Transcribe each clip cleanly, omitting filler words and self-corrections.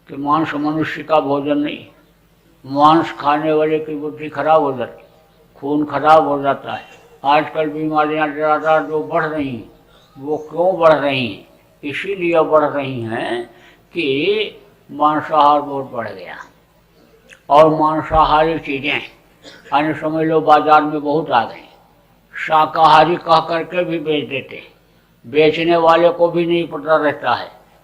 कि मांस मनुष्य का भोजन नहीं, मांस खाने वाले की बुद्धि खराब हो जाती, खून खराब हो जाता है। आजकल बीमारियां ज़्यादा जो बढ़ रही हैं, वो क्यों बढ़ रही हैं? इसीलिए बढ़ रही हैं कि मांसाहार बहुत बढ़ गया, और मांसाहारी चीज़ें अन्य समझ लो बाजार में बहुत आ गई। शाकाहारी कह करके भी बेच देते, बेचने वाले को भी नहीं पता रहता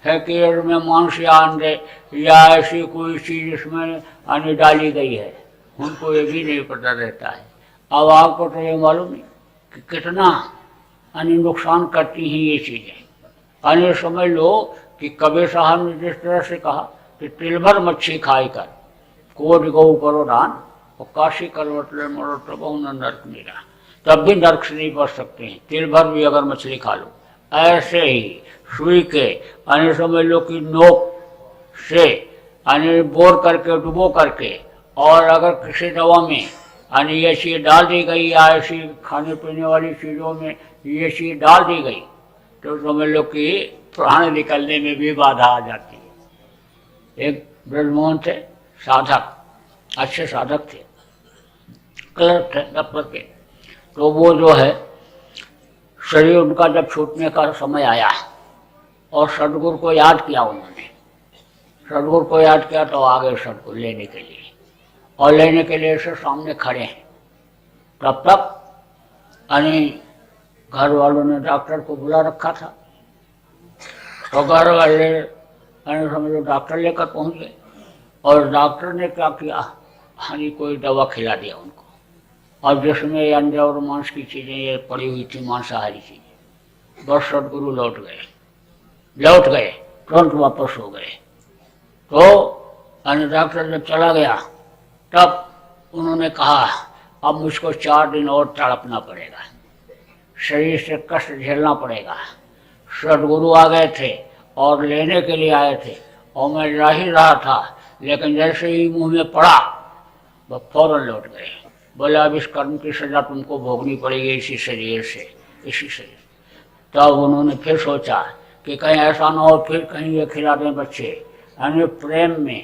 है कि इसमें मांस या अंडे या ऐसी कोई चीज़ इसमें अन्य डाली गई है, उनको ये भी नहीं पता रहता है। अब आपको तो ये मालूम नहीं कि कितना अन्य नुकसान करती हैं ये चीज़ें। अन्य समझ लो कि कबीर साहब ने जिस तरह से कहा कि तिल भर मच्छी खाई कर कोट गौ करो दान और काशी करवट ले मरो तब न नर्क मिला, तब भी नर्क से नहीं बच सकते हैं, तिल भर भी अगर मछली खा लो। ऐसे ही सुई के अन्य समझ लो कि नोक से अन्य बोर करके डुबो करके, और अगर किसी दवा में अन्य ये चीज़ डाल दी गई या ऐसी खाने पीने वाली चीज़ों में ये चीज़ डाल दी गई तो समझ लो कि प्राण निकलने में भी बाधा आ जाती है। एक ब्रजमोहन थे, साधक, अच्छे साधक थे, क्लर्क थे दफ्तर के। तो वो जो है शरीर उनका जब छूटने का समय आया और सदगुरु को याद किया उन्होंने, सदगुरु को याद किया तो आ गए सदगुरु लेने के लिए, और लेने के लिए से सामने खड़े हैं। तब तक यानी घर वालों ने डॉक्टर को बुला रखा था, तो घर वाले समझो डॉक्टर लेकर पहुंच गए, और डॉक्टर ने क्या किया, यानी कोई दवा खिला दिया उनको, और जिसमें अंडे और मांस की चीज़ें ये पड़ी हुई थी, मांसाहारी चीज़ें। बस सदगुरु लौट गए, तुरंत वापस हो गए। तो डॉक्टर जब चला गया तब उन्होंने कहा अब मुझको 4 दिन और तड़पना पड़ेगा, शरीर से कष्ट झेलना पड़ेगा। सदगुरु आ गए थे और लेने के लिए आए थे, और मैं जा ही रहा था, लेकिन जैसे ही मुंह में पड़ा वह फौरन लौट गए। बोले अब इस कर्म की सजा तुमको भोगनी पड़ेगी इसी शरीर से, इसी शरीर। तब उन्होंने फिर सोचा कि कहीं ऐसा ना हो फिर कहीं ये खिला दें बच्चे, यानी प्रेम में,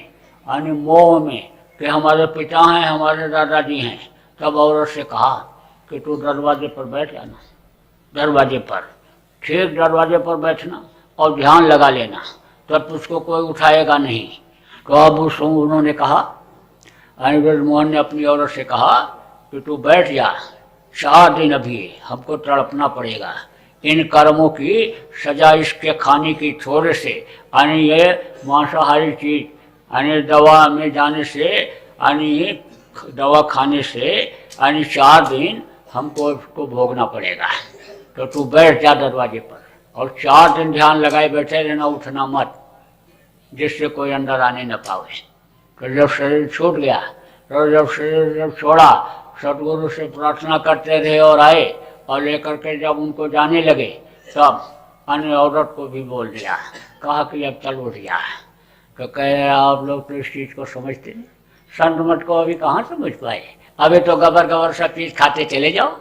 यानी मोह में कि हमारे पिता हैं, हमारे दादाजी हैं। तब औरत से कहा कि तू दरवाजे पर बैठ जाना, दरवाजे पर, ठीक दरवाजे पर बैठना और ध्यान लगा लेना, तब तुझको कोई उठाएगा नहीं। तो अब उन्होंने कहा, ब्रजमोहन ने अपनी औरत से कहा कि तू बैठ जा, 4 दिन अभी हमको तड़पना पड़ेगा, इन कर्मों की सजा इसके खाने की थोड़े से, यानी ये मांसाहारी चीज, यानी दवा में जाने से, यानी दवा खाने से, यानी 4 दिन हमको इसको भोगना पड़ेगा। तो तू बैठ जा दरवाजे पर, और 4 दिन ध्यान लगाए बैठे रहना, उठना मत, जिससे कोई अंदर आने न पावे। तो जब शरीर छूट गया, तो जब शरीर छोड़ा, सदगुरु से प्रार्थना करते रहे और आए, और लेकर के जब उनको जाने लगे तब अन्य औरत को भी बोल दिया, कहा कि अब चल उठ गया। तो कहे आप लोग तो इस चीज़ को समझते नहीं, संत मत को अभी कहाँ समझ पाए, अभी तो गबर गबर सब चीज़ खाते चले जाओ,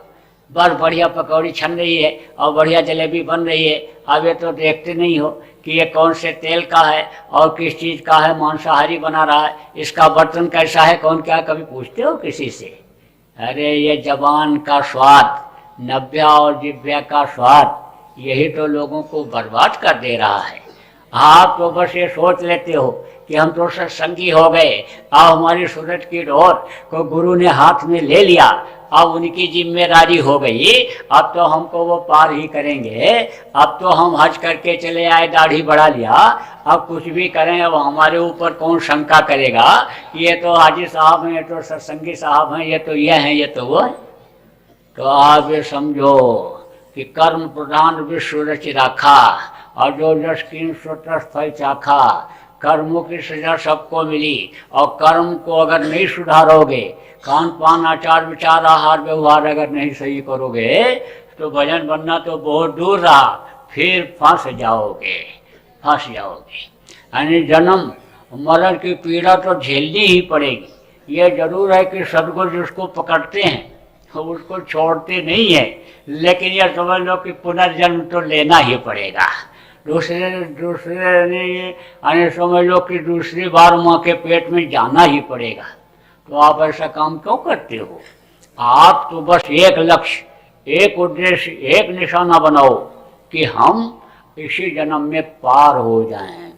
बस बढ़िया पकौड़ी छन रही है और बढ़िया जलेबी बन रही है, अब ये तो देखते नहीं हो कि ये कौन से तेल का है और किस चीज़ का है, मांसाहारी बना रहा है, इसका बर्तन कैसा है, कौन क्या, कभी पूछते हो किसी से? अरे ये जबान का स्वाद, नब्या और जिब्या का स्वाद, यही तो लोगों को बर्बाद कर दे रहा है। आप तो बस ये सोच लेते हो कि हम तो सत्संगी हो गए, अब हमारी सूरत की डोर को गुरु ने हाथ में ले लिया, अब उनकी जिम्मेदारी हो गई, अब तो हमको वो पार ही करेंगे, अब तो हम हज करके चले आए, दाढ़ी बढ़ा लिया, अब कुछ भी करें अब हमारे ऊपर कौन शंका करेगा, ये तो हाजी साहब हैं, ये तो सत्संगी साहब हैं, ये तो ये हैं, ये तो वो है। तो आप ये समझो कि कर्म प्रधान विश्व रच राखा, और जो जस कीन स्वतः फल चाखा, कर्मों की सजा सबको मिली, और कर्म को अगर नहीं सुधारोगे, खान पान आचार विचार आहार व्यवहार अगर नहीं सही करोगे, तो भजन बनना तो बहुत दूर रहा, फिर फंस जाओगे। यानी जन्म मरण की पीड़ा तो झेलनी ही पड़ेगी। ये जरूर है कि सदगुरु जिसको पकड़ते हैं तो उसको छोड़ते नहीं है, लेकिन यह समझ लो कि पुनर्जन्म तो लेना ही पड़ेगा। दूसरे दूसरे ने यानी समझ लो कि दूसरी बार माँ के पेट में जाना ही पड़ेगा। तो आप ऐसा काम क्यों करते हो? आप तो बस एक लक्ष्य, एक उद्देश्य, एक निशाना बनाओ कि हम इसी जन्म में पार हो जाएं।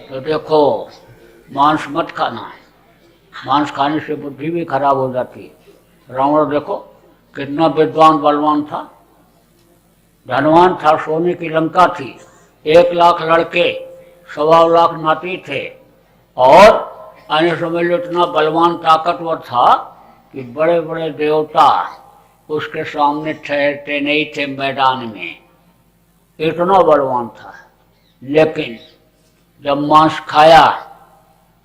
तो देखो, मांस मत खाना, मांस खाने से बुद्धि भी खराब हो जाती है। रावण देखो कितना विद्वान बलवान था, धनवान था, सोने की लंका थी, 1 लाख लड़के, 1.25 लाख नाती थे, और अन्य समझ लो इतना बलवान ताकतवर था कि बड़े बड़े देवता उसके सामने ठहरते नहीं थे मैदान में, इतना बलवान था। लेकिन जब मांस खाया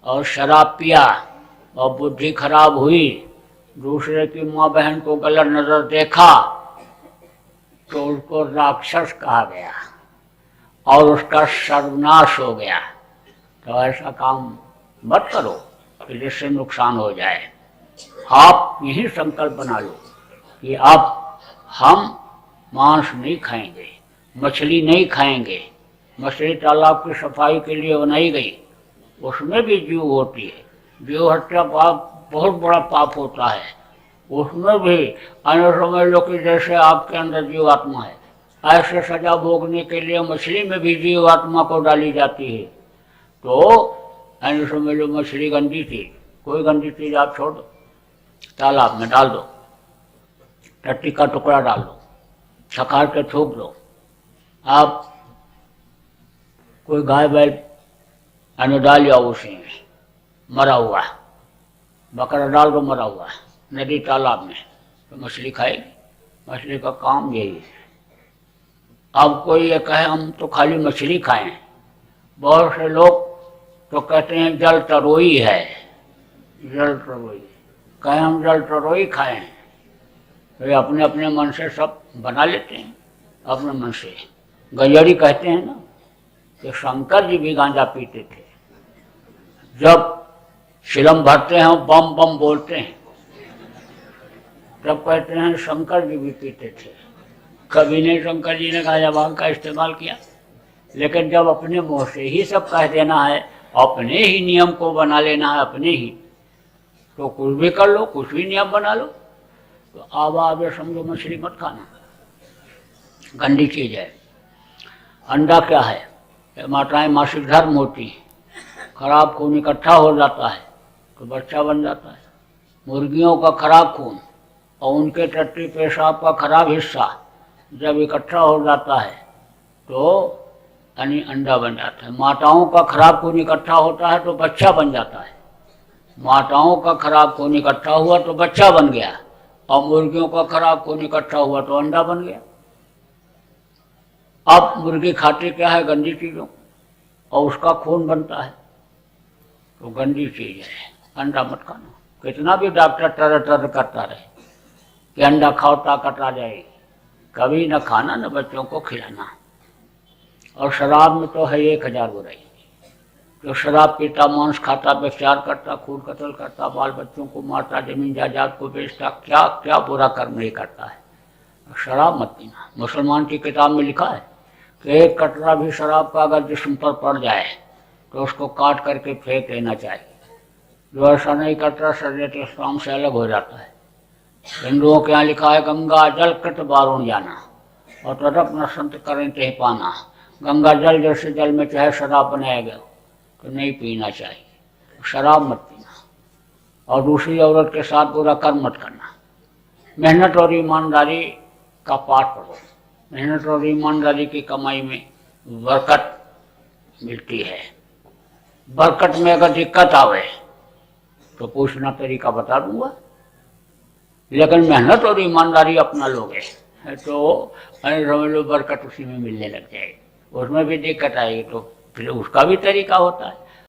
और शराब पिया और बुद्धि खराब हुई, दूसरे की माँ बहन को गलत नजर देखा, तो उसको राक्षस कहा गया और उसका सर्वनाश हो गया। तो ऐसा काम मत करो कि जिससे नुकसान हो जाए। आप यही संकल्प बना लो कि अब हम मांस नहीं खाएंगे, मछली नहीं खाएंगे। मछली तालाब की सफाई के लिए बनाई गई, उसमें भी जीव होती है, जीव हत्या पाप बहुत बड़ा पाप होता है। उसमें भी अन्य समझ लो कि जैसे आपके अंदर जीव आत्मा है, ऐसे सजा भोगने के लिए मछली में भी जीव आत्मा को डाली जाती है। तो अन्य समझ लो मछली गंदी चीज, कोई गंदी चीज आप छोड़ दो, तालाब में डाल दो, टट्टी का टुकड़ा डाल दो, छकार के थूक दो। आप कोई गाय बैल अन्य डाल जाओ उसी में, मरा हुआ बकरा डाल दो मरा हुआ नदी तालाब में, तो मछली खाएगी। मछली का काम यही है। अब कोई ये कहे हम तो खाली मछली खाएं, बहुत से लोग तो कहते हैं जल तरोई है, जल तरोई, कहे हम जल तरोई खाएं, तो ये अपने अपने मन से सब बना लेते हैं अपने मन से। गंजरी कहते हैं ना कि शंकर जी भी गांजा पीते थे, जब शिलम भरते हैं बम बम बोलते हैं, तब कहते हैं शंकर जी भी पीते थे। कभी नहीं शंकर जी ने गांजा भांग का इस्तेमाल किया, लेकिन जब अपने मुंह से ही सब कह देना है, अपने ही नियम को बना लेना है अपने ही, तो कुछ भी कर लो, कुछ भी नियम बना लो। तो अब आगे समझो मछली मत खाना, गंदी चीज है। अंडा क्या है? माताएं मासिक धर्म होती है, खराब खून इकट्ठा हो जाता है तो बच्चा बन जाता है। मुर्गियों का खराब खून और उनके टट्टी पेशाब का खराब हिस्सा जब इकट्ठा हो जाता है तो यानी अंडा बन जाता है। माताओं का खराब खून इकट्ठा होता है तो बच्चा बन जाता है। माताओं का खराब खून इकट्ठा हुआ तो बच्चा बन गया, और मुर्गियों का खराब खून इकट्ठा हुआ तो अंडा बन गया। अब मुर्गी खाती क्या है? गंदी चीज़ों, और उसका खून बनता है तो गंदी चीज है, अंडा मत खाना। कितना भी डॉक्टर तरह तरह करता रहे कि अंडा खाओ ताकत आ जाएगी, कभी न खाना न बच्चों को खिलाना। और शराब में तो है 1000 बुराई। जो शराब पीता, मांस खाता, व्यभिचार करता, खून कत्ल करता, बाल बच्चों को मारता, जमीन जायदाद को बेचता, क्या क्या बुरा कर्म नहीं करता है। शराब मत पीना। मुसलमान की किताब में लिखा है कि 1 कटरा भी शराब का अगर जिस्म पर पड़ जाए तो उसको काट करके फेंक लेना चाहिए। जो ऐसा नहीं करता शरीयत इस्लाम से अलग हो जाता है। हिंदुओं के यहाँ लिखा है गंगा जल कृत बारुण जाना और तदप न संत करें ते पाना। गंगा जल जैसे जल में चाहे शराब बनाया गया तो नहीं पीना चाहिए, शराब मत पीना। और दूसरी औरत के साथ बुरा कर्म मत करना। मेहनत और ईमानदारी का पाठ पढ़ो। मेहनत और ईमानदारी की कमाई में बरकत मिलती है। बरकत में अगर दिक्कत आवे तो पूछना, तरीका बता दूंगा। लेकिन मेहनत और ईमानदारी अपना लोगे तो समझ लो बरकत उसी में मिलने लग जाएगी। उसमें भी दिक्कत आएगी तो फिर उसका भी तरीका होता है।